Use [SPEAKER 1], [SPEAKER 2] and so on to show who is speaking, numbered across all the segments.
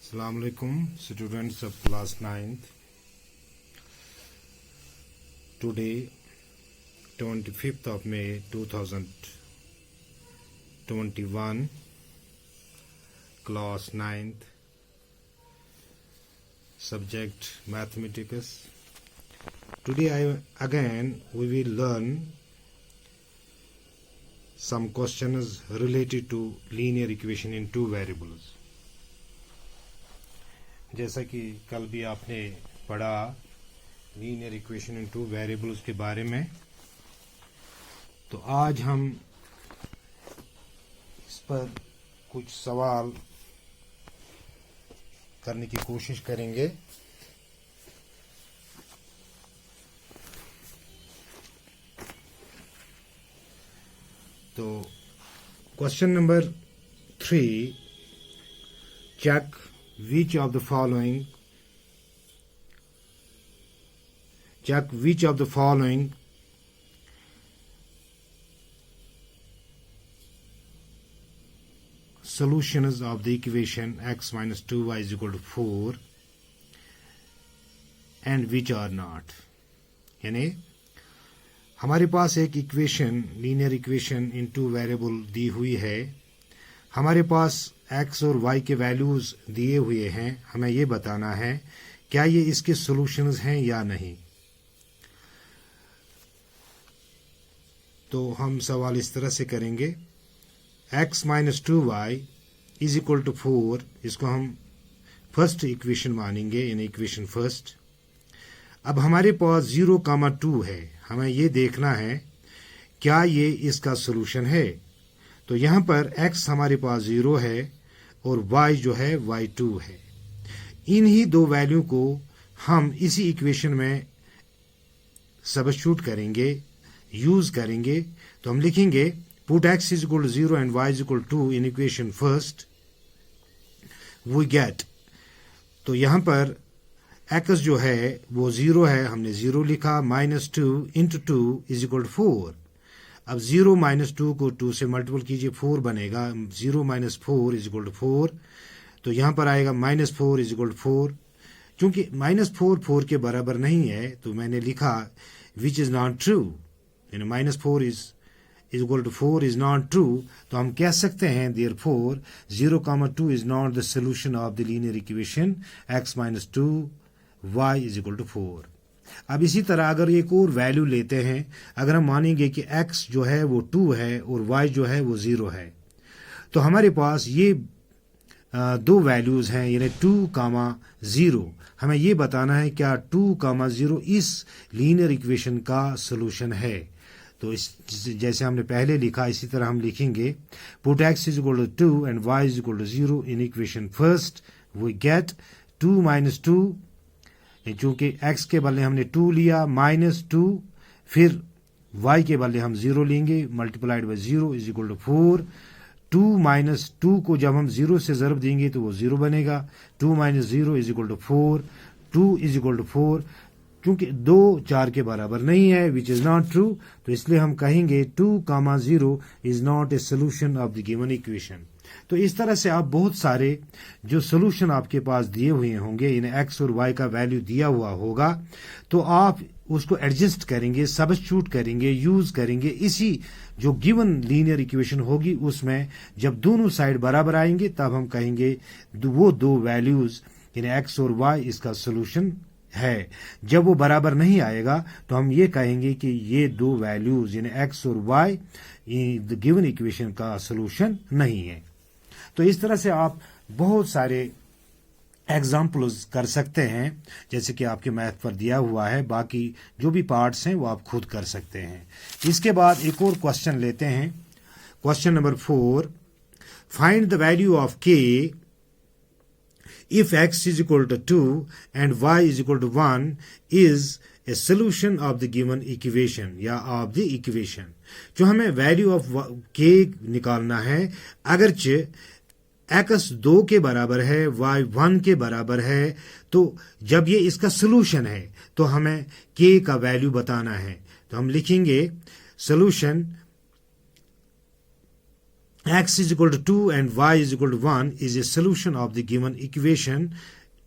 [SPEAKER 1] Assalamu alaikum, students of class 9th. Today, 25th of May 2021, class 9th, subject mathematics. Today we will learn some questions related to linear equation in two variables. जैसा कि कल भी आपने पढ़ा linear equation in two variables के बारे में, तो आज हम इस पर कुछ सवाल करने की कोशिश करेंगे। तो question number 3, check which of the following solutions of the equation x minus 2y is equal to 4 and which are not। यानी हमारे पास एक equation linear equation in two variable दी हुई है, हमारे पास x और y के वैल्यूज दिए हुए हैं, हमें ये बताना है क्या ये इसके सॉल्यूशंस हैं या नहीं। तो हम सवाल इस तरह से करेंगे, x minus 2y is equal to 4, इसको हम फर्स्ट इक्वेशन मानेंगे, यानी इक्वेशन फर्स्ट। अब हमारे पास 0,2 है, हमें ये देखना है क्या ये इसका सॉल्यूशन है। तो यहाँ पर x हमारे पास 0 है और y जो है y2 है। इन्हीं दो वैल्यू को हम इसी इक्वेशन में सब्स्टिट्यूट करेंगे, यूज करेंगे। तो हम लिखेंगे put x is equal to 0 and y is equal to 2 in equation first we get. तो यहाँ पर x जो है वो 0 है, हमने 0 लिखा, minus 2 into 2 is equal to 4। अब 0 माइनस 2 को 2 से मल्टीपल कीजिए, 4 बनेगा। 0 माइनस 4 इज इक्वल टू 4, तो यहाँ पर आएगा माइनस 4 इज इक्वल टू 4। चूंकि माइनस 4 के बराबर नहीं है, तो मैंने लिखा विच इज नॉट ट्रू, यानी minus 4 is equal to 4 is not true. तो हम कह सकते हैं therefore 0,2 is not the solution of the linear equation x minus 2 y is equal to 4। अब इसी तरह अगर एक और वैल्यू लेते हैं, अगर हम मानेंगे कि x जो है वो 2 है और y जो है वो 0 है, तो हमारे पास ये दो वैल्यूज हैं, यानी 2,0। हमें ये बताना है क्या 2,0 इस लीनियर इक्वेशन का सॉल्यूशन है। तो इस जैसे हमने पहले लिखा, इसी तरह हम लिखेंगे put x is equal to 2 and y is equal to 0 in equation first we get 2 minus 2। चूंकि x के बदले हमने 2 लिया, माइनस 2, फिर y के बदले हम 0 लेंगे, multiplied by 0 is equal to 4। 2 minus 2 को जब हम 0 से ज़रब देंगे तो वो 0 बनेगा। 2 minus 0 is equal to 4, 2 is equal to 4। क्योंकि 2 4 के बराबर नहीं है, विच इज नॉट ट्रू, तो इसलिए हम कहेंगे 2,0 is not a solution of the given equation. तो इस तरह से आप बहुत सारे जो सोल्यूशन आपके पास दिए हुए होंगे, यानी x और y का वैल्यू दिया हुआ होगा, तो आप उसको एडजस्ट करेंगे, सब्स्टिट्यूट करेंगे, यूज करेंगे इसी जो गिवन लीनियर इक्वेशन होगी उसमें। जब दोनों साइड बराबर आएंगे तब हम कहेंगे वो दो वैल्यूज यानी x और y इसका सोल्यूशन है। जब वो बराबर नहीं आएगा तो हम ये कहेंगे कि ये दो वैल्यूज यानी x और y द गिवन इक्वेशन का सोल्यूशन नहीं है। तो इस तरह से आप बहुत सारे एग्जाम्पल्स कर सकते हैं, जैसे कि आपके मैथ पर दिया हुआ है। बाकी जो भी पार्ट्स हैं वो आप खुद कर सकते हैं। इसके बाद एक और क्वेश्चन लेते हैं, question number 4, find the value of k if x is equal to 2 and y is equal to 1 is a solution of the given equation या of the equation। जो हमें वैल्यू ऑफ k निकालना है, अगरचे x 2 के बराबर है, y 1 के बराबर है, तो जब ये इसका सोल्यूशन है तो हमें k का वैल्यू बताना है। तो हम लिखेंगे solution x is equal to 2 and y is equal to 1 is a solution of the given equation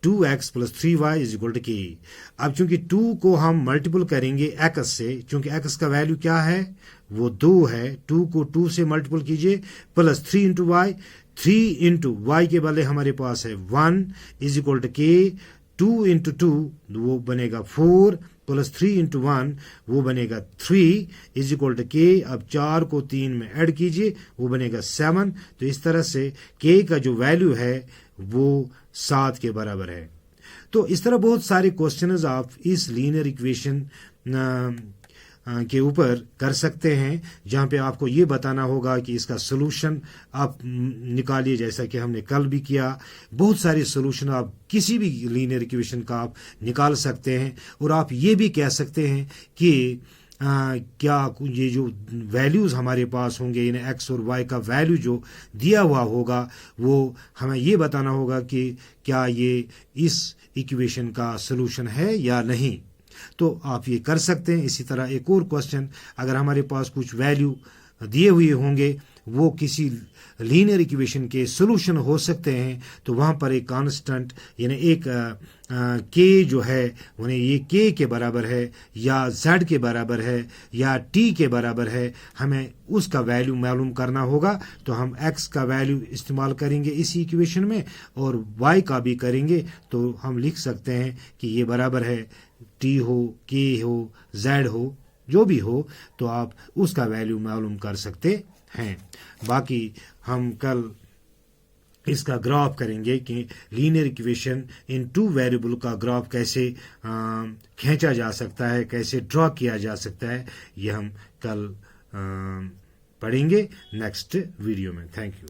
[SPEAKER 1] 2x plus 3y is equal to k. अब चूंकि 2 को हम मल्टीपल करेंगे x से, चूंकि x का वैल्यू क्या है, वो 2 है, 2 को 2 से मल्टीपल कीजिए plus 3 into Y, 3 into Y के बदले हमारे पास है 1 इज इक्वल टू के, 2 इंटू 2 वो बनेगा 4 प्लस 3 इंटू 1 वो बनेगा 3 इज इक्वल टू के. अब 4 को 3 में ऐड कीजिए वो बनेगा 7. तो इस तरह से के का जो वैल्यू है वो 7 के बराबर है. तो इस तरह बहुत सारे क्वेश्चंस आप इस लीनियर इक्वेशन के ऊपर कर सकते हैं, जहां पे आपको ये बताना होगा कि इसका सोल्यूशन आप निकालिए, जैसा कि हमने कल भी किया. बहुत सारे सोल्यूशन आप किसी भी लीनियर इक्वेशन का आप निकाल सकते हैं. और आप ये भी कह सकते हैं कि क्या ये जो वैल्यूज़ हमारे पास होंगे, यानी एक्स और वाई का वैल्यू जो दिया हुआ होगा, वो हमें ये बताना होगा कि क्या ये इस इक्वेशन का सोल्यूशन है या नहीं. तो आप ये कर सकते हैं. इसी तरह एक और क्वेश्चन, अगर हमारे पास कुछ वैल्यू दिए हुए होंगे, वो किसी लीनियर इक्वेशन के सोल्यूशन हो सकते हैं, तो वहाँ पर एक कांस्टेंट यानी एक के जो है उन्हें ये के के बराबर है या जेड के बराबर है या टी के बराबर है, हमें उसका वैल्यू मालूम करना होगा. तो हम एक्स का वैल्यू इस्तेमाल करेंगे इसी इक्वेशन में और वाई का भी करेंगे. तो हम लिख सकते हैं कि ये बराबर है टी हो, के हो, जेड हो, जो भी हो, तो आप उसका वैल्यू मालूम कर सकते हैं. बाकी हम कल इसका ग्राफ करेंगे कि लीनियर इक्वेशन इन 2 वेरिएबल का ग्राफ कैसे खींचा जा सकता है, कैसे ड्रॉ किया जा सकता है, ये हम कल पढ़ेंगे नेक्स्ट वीडियो में. Thank you.